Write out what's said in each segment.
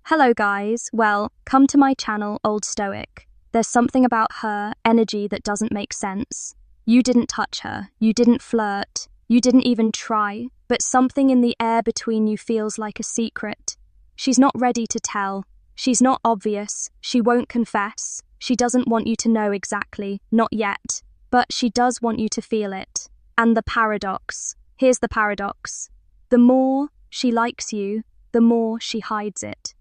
Hello guys, well, come to my channel, Old Stoic. There's something about her energy that doesn't make sense. You didn't touch her, you didn't flirt, you didn't even try, but something in the air between you feels like a secret. She's not ready to tell. She's not obvious. She won't confess. She doesn't want you to know exactly, not yet, but she does want you to feel it. And the paradox. Here's the paradox. The more she likes you, the more she hides it.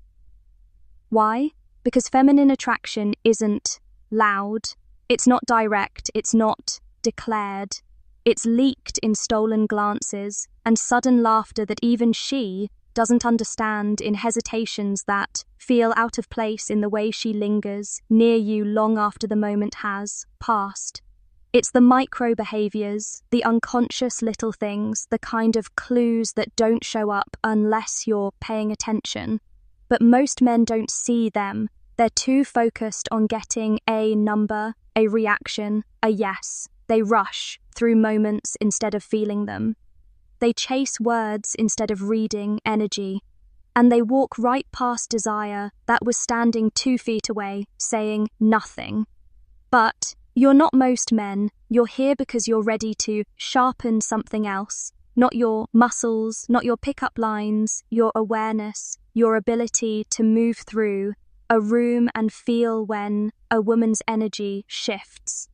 Why? Because feminine attraction isn't loud, it's not direct, it's not declared. It's leaked in stolen glances and sudden laughter that even she doesn't understand, in hesitations that feel out of place in the way she lingers near you long after the moment has passed. It's the micro behaviors, the unconscious little things, the kind of clues that don't show up unless you're paying attention. But most men don't see them. They're too focused on getting a number, a reaction, a yes. They rush through moments instead of feeling them. They chase words instead of reading energy. And they walk right past desire that was standing 2 feet away, saying nothing. But you're not most men. You're here because you're ready to sharpen something else. Not your muscles, not your pickup lines, your awareness, your ability to move through a room and feel when a woman's energy shifts.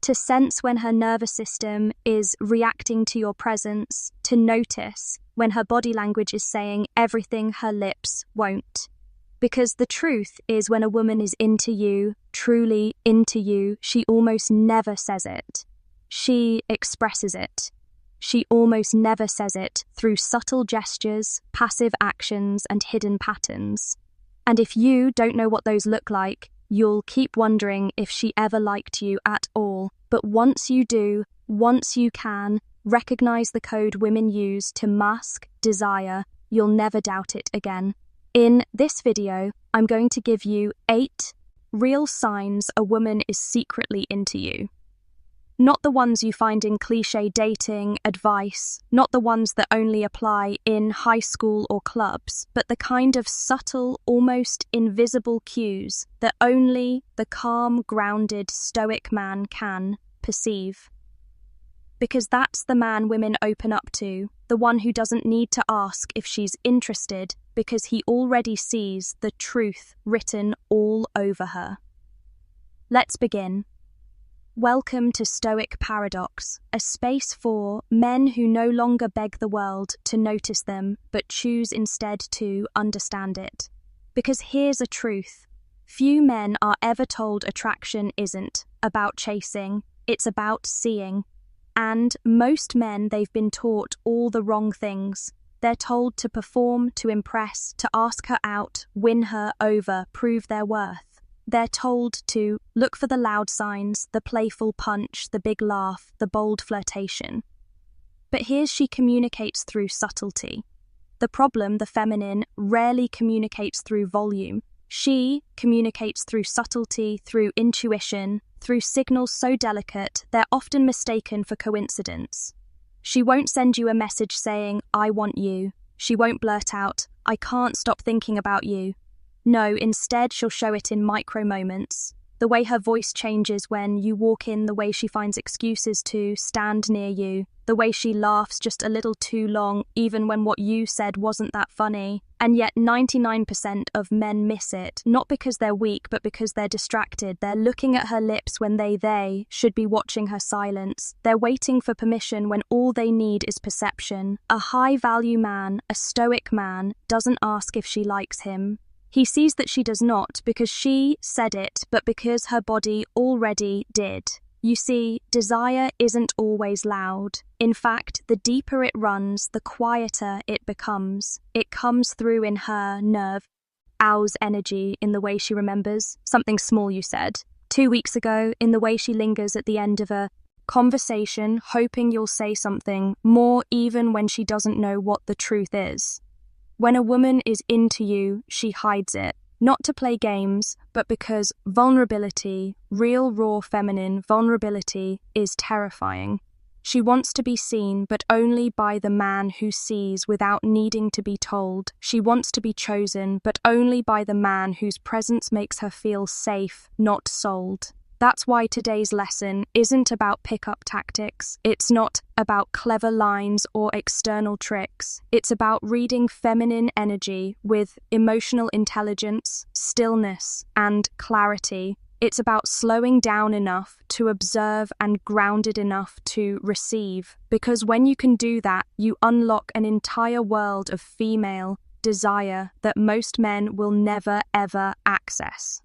To sense when her nervous system is reacting to your presence, to notice when her body language is saying everything her lips won't. Because the truth is, when a woman is into you, truly into you, she almost never says it. She expresses it. She almost never says it through subtle gestures, passive actions, and hidden patterns. And if you don't know what those look like, you'll keep wondering if she ever liked you at all. But once you do, once you can recognize the code women use to mask desire, you'll never doubt it again. In this video, I'm going to give you 8 real signs a woman is secretly into you. Not the ones you find in cliché dating advice, not the ones that only apply in high school or clubs, but the kind of subtle, almost invisible cues that only the calm, grounded, stoic man can perceive. Because that's the man women open up to, the one who doesn't need to ask if she's interested, because he already sees the truth written all over her. Let's begin. Welcome to Stoic Paradox, a space for men who no longer beg the world to notice them, but choose instead to understand it. Because here's a truth. Few men are ever told attraction isn't about chasing, it's about seeing. And most men, they've been taught all the wrong things. They're told to perform, to impress, to ask her out, win her over, prove their worth. They're told to look for the loud signs, the playful punch, the big laugh, the bold flirtation. But here she communicates through subtlety. The problem, the feminine, rarely communicates through volume. She communicates through subtlety, through intuition, through signals so delicate they're often mistaken for coincidence. She won't send you a message saying, "I want you." She won't blurt out, "I can't stop thinking about you." No, instead she'll show it in micro moments. The way her voice changes when you walk in, the way she finds excuses to stand near you, the way she laughs just a little too long, even when what you said wasn't that funny. And yet 99% of men miss it, not because they're weak, but because they're distracted. They're looking at her lips when they should be watching her silence. They're waiting for permission when all they need is perception. A high-value man, a stoic man, doesn't ask if she likes him. He sees that she does not because she said it, but because her body already did. You see, desire isn't always loud. In fact, the deeper it runs, the quieter it becomes. It comes through in her nerve, Ow's energy, in the way she remembers something small you said 2 weeks ago, in the way she lingers at the end of a conversation, hoping you'll say something more even when she doesn't know what the truth is. When a woman is into you, she hides it, not to play games, but because vulnerability, real raw feminine vulnerability, is terrifying. She wants to be seen, but only by the man who sees without needing to be told. She wants to be chosen, but only by the man whose presence makes her feel safe, not sold. That's why today's lesson isn't about pickup tactics. It's not about clever lines or external tricks. It's about reading feminine energy with emotional intelligence, stillness, and clarity. It's about slowing down enough to observe and grounded enough to receive. Because when you can do that, you unlock an entire world of female desire that most men will never ever access.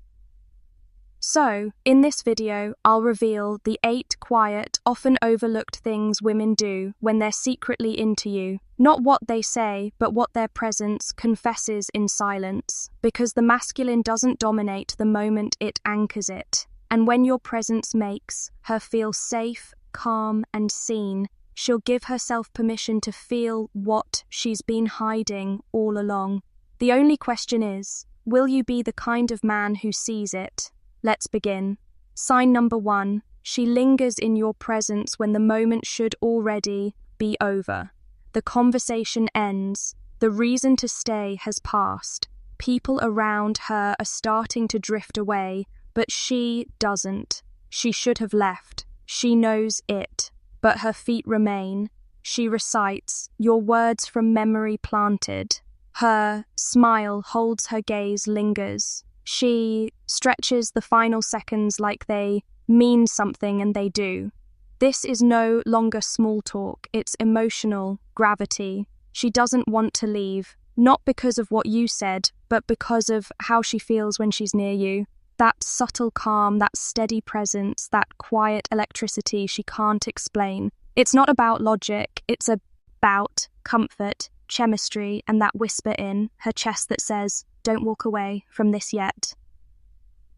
So, in this video, I'll reveal the 8 quiet, often overlooked things women do when they're secretly into you. Not what they say, but what their presence confesses in silence. Because the masculine doesn't dominate the moment it anchors it. And when your presence makes her feel safe, calm, and seen, she'll give herself permission to feel what she's been hiding all along. The only question is, will you be the kind of man who sees it? Let's begin. Sign number 1. She lingers in your presence when the moment should already be over. The conversation ends. The reason to stay has passed. People around her are starting to drift away, but she doesn't. She should have left. She knows it. But her feet remain. She recites, your words from memory planted. Her smile holds her gaze, lingers. She stretches the final seconds like they mean something, and they do. This is no longer small talk, it's emotional gravity. She doesn't want to leave, not because of what you said, but because of how she feels when she's near you. That subtle calm, that steady presence, that quiet electricity she can't explain. It's not about logic, it's about comfort, chemistry, and that whisper in her chest that says, don't walk away from this yet.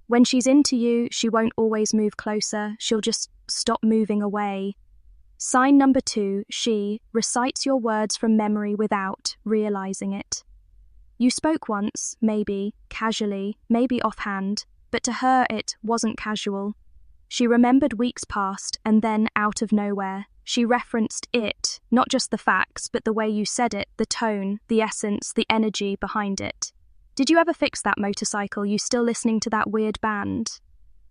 When she's into you, she won't always move closer, she'll just stop moving away. Sign number 2, she recites your words from memory without realizing it. You spoke once, maybe, casually, maybe offhand, but to her it wasn't casual. She remembered weeks past, and then out of nowhere, she referenced it, not just the facts, but the way you said it, the tone, the essence, the energy behind it. Did you ever fix that motorcycle? You still listening to that weird band?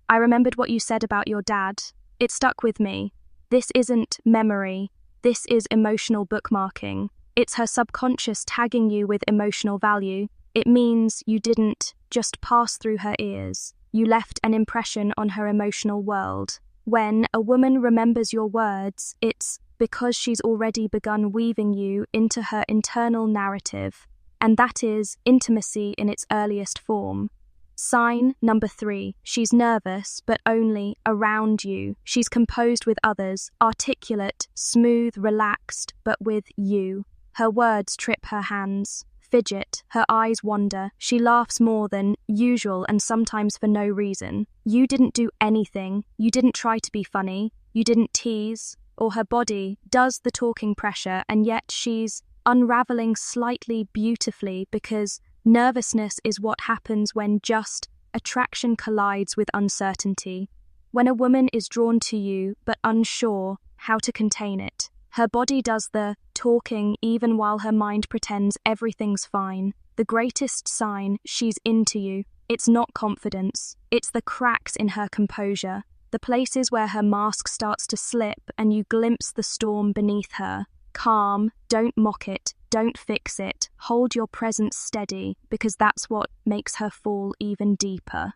I remembered what you said about your dad. It stuck with me. This isn't memory. This is emotional bookmarking. It's her subconscious tagging you with emotional value. It means you didn't just pass through her ears. You left an impression on her emotional world. When a woman remembers your words, it's because she's already begun weaving you into her internal narrative. And that is intimacy in its earliest form. Sign number 3, she's nervous, but only around you. She's composed with others, articulate, smooth, relaxed, but with you. Her words trip her hands, fidget, her eyes wander. She laughs more than usual and sometimes for no reason. You didn't do anything. You didn't try to be funny. You didn't tease. Or her body does the talking pressure, and yet she's unraveling slightly beautifully, because nervousness is what happens when just attraction collides with uncertainty. When a woman is drawn to you but unsure how to contain it, her body does the talking even while her mind pretends everything's fine. The greatest sign she's into you, it's not confidence, it's the cracks in her composure, the places where her mask starts to slip and you glimpse the storm beneath her. Calm, don't mock it, don't fix it, hold your presence steady, because that's what makes her fall even deeper.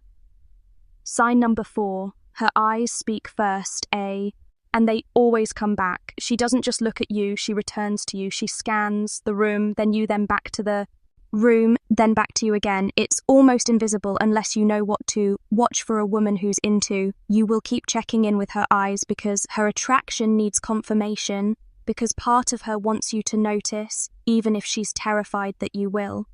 Sign number 4, her eyes speak first, and they always come back. She doesn't just look at you, she returns to you, she scans the room, then you, then back to the room, then back to you again. It's almost invisible unless you know what to watch for a woman who's into. You will keep checking in with her eyes because her attraction needs confirmation, because part of her wants you to notice, even if she's terrified that you will.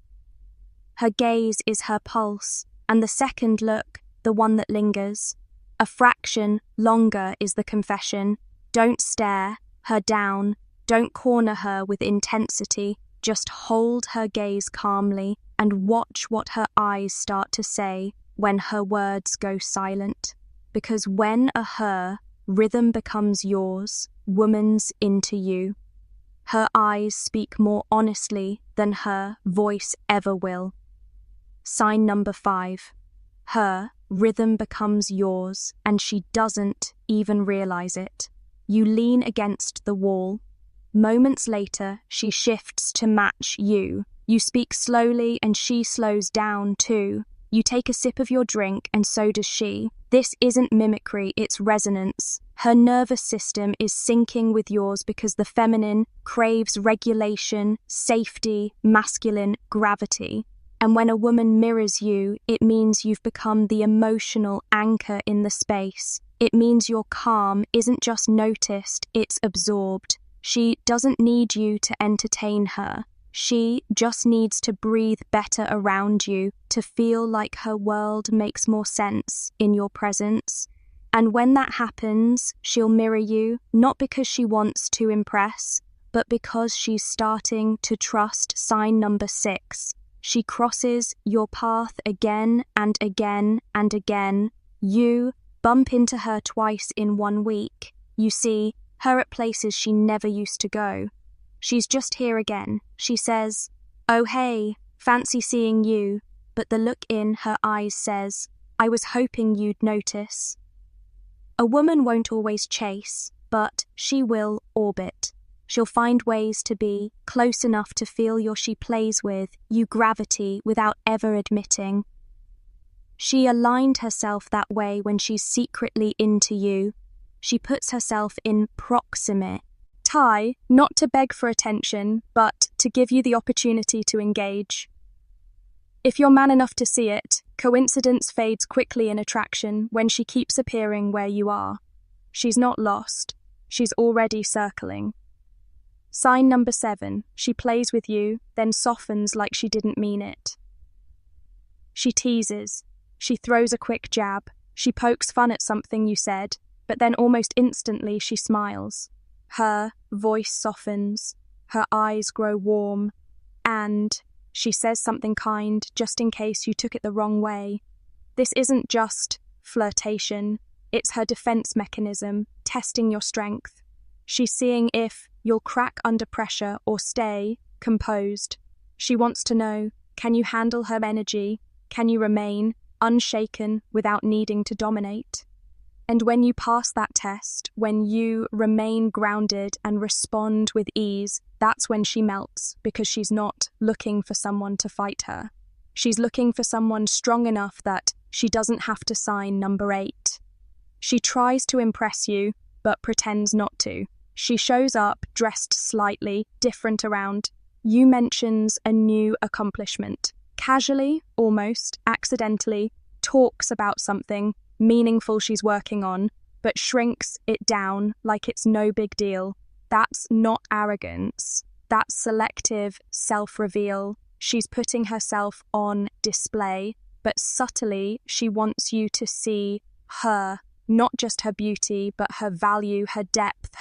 Her gaze is her pulse, and the second look, the one that lingers. A fraction longer is the confession. Don't stare her down, don't corner her with intensity, just hold her gaze calmly and watch what her eyes start to say when her words go silent. Because when a her rhythm becomes yours, woman's into you. Her eyes speak more honestly than her voice ever will. Sign number 5. Her rhythm becomes yours, and she doesn't even realize it. You lean against the wall. Moments later, she shifts to match you. You speak slowly, and she slows down too. You take a sip of your drink, and so does she. This isn't mimicry, it's resonance. Her nervous system is syncing with yours because the feminine craves regulation, safety, masculine gravity. And when a woman mirrors you, it means you've become the emotional anchor in the space. It means your calm isn't just noticed, it's absorbed. She doesn't need you to entertain her. She just needs to breathe better around you, to feel like her world makes more sense in your presence. And when that happens, she'll mirror you, not because she wants to impress, but because she's starting to trust sign number 6. She crosses your path again and again and again. You bump into her twice in 1 week. You see her at places she never used to go. She's just here again. She says, "Oh hey, fancy seeing you," but the look in her eyes says, "I was hoping you'd notice." A woman won't always chase, but she will orbit. She'll find ways to be close enough to feel she plays with you gravity without ever admitting. She aligned herself that way when she's secretly into you. She puts herself in proximate. Not to beg for attention, but to give you the opportunity to engage. If you're man enough to see it, coincidence fades quickly in attraction when she keeps appearing where you are. She's not lost. She's already circling. Sign number 7. She plays with you, then softens like she didn't mean it. She teases. She throws a quick jab. She pokes fun at something you said, but then almost instantly she smiles. Her voice softens, her eyes grow warm, and she says something kind just in case you took it the wrong way. This isn't just flirtation, it's her defense mechanism, testing your strength. She's seeing if you'll crack under pressure or stay composed. She wants to know, can you handle her energy? Can you remain unshaken without needing to dominate? And when you pass that test, when you remain grounded and respond with ease, that's when she melts, because she's not looking for someone to fight her. She's looking for someone strong enough that she doesn't have to sign number 8. She tries to impress you, but pretends not to. She shows up dressed slightly different around. You mentions a new accomplishment. Casually, almost, accidentally, talks about something meaningful she's working on, but shrinks it down like it's no big deal. That's not arrogance. That's selective self-reveal. She's putting herself on display, but subtly she wants you to see her, not just her beauty, but her value, her depth,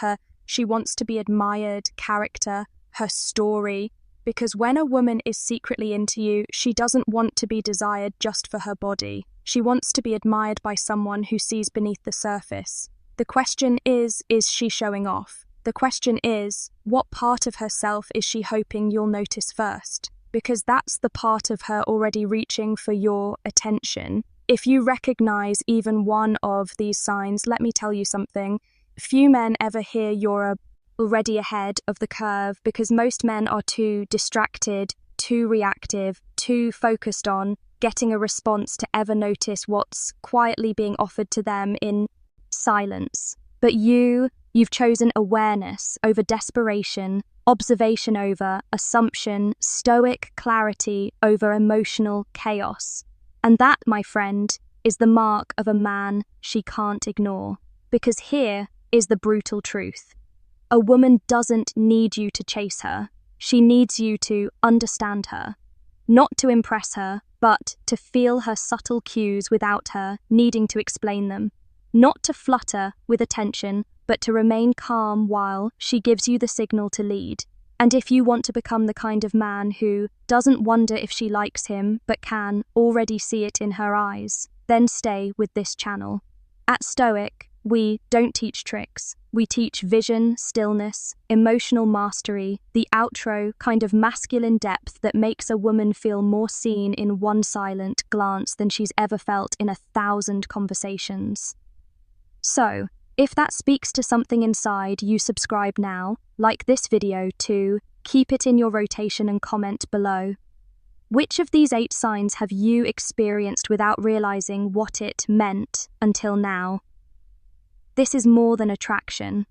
she wants to be admired, character, her story. Because when a woman is secretly into you, she doesn't want to be desired just for her body. She wants to be admired by someone who sees beneath the surface. The question is she showing off? The question is, what part of herself is she hoping you'll notice first? Because that's the part of her already reaching for your attention. If you recognize even one of these signs, let me tell you something. Few men ever hear you're already ahead of the curve, because most men are too distracted, too reactive, too focused on getting a response to ever notice what's quietly being offered to them in silence. But you've chosen awareness over desperation, observation over assumption, stoic clarity over emotional chaos. And that, my friend, is the mark of a man she can't ignore. Because here is the brutal truth. A woman doesn't need you to chase her. She needs you to understand her. Not to impress her, but to feel her subtle cues without her needing to explain them. Not to flutter with attention, but to remain calm while she gives you the signal to lead. And if you want to become the kind of man who doesn't wonder if she likes him, but can already see it in her eyes, then stay with this channel. At Stoic, We don't teach tricks. We teach vision, stillness, emotional mastery, the outro kind of masculine depth that makes a woman feel more seen in one silent glance than she's ever felt in 1,000 conversations. So, if that speaks to something inside, you subscribe now, like this video too, keep it in your rotation and comment below. Which of these 8 signs have you experienced without realizing what it meant until now? This is more than attraction.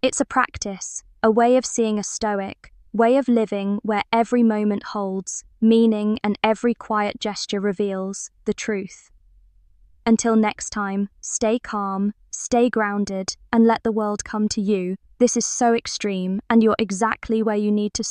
It's a practice, a way of seeing a stoic, way of living where every moment holds meaning and every quiet gesture reveals the truth. Until next time, stay calm, stay grounded, and let the world come to you. This is so extreme, and you're exactly where you need to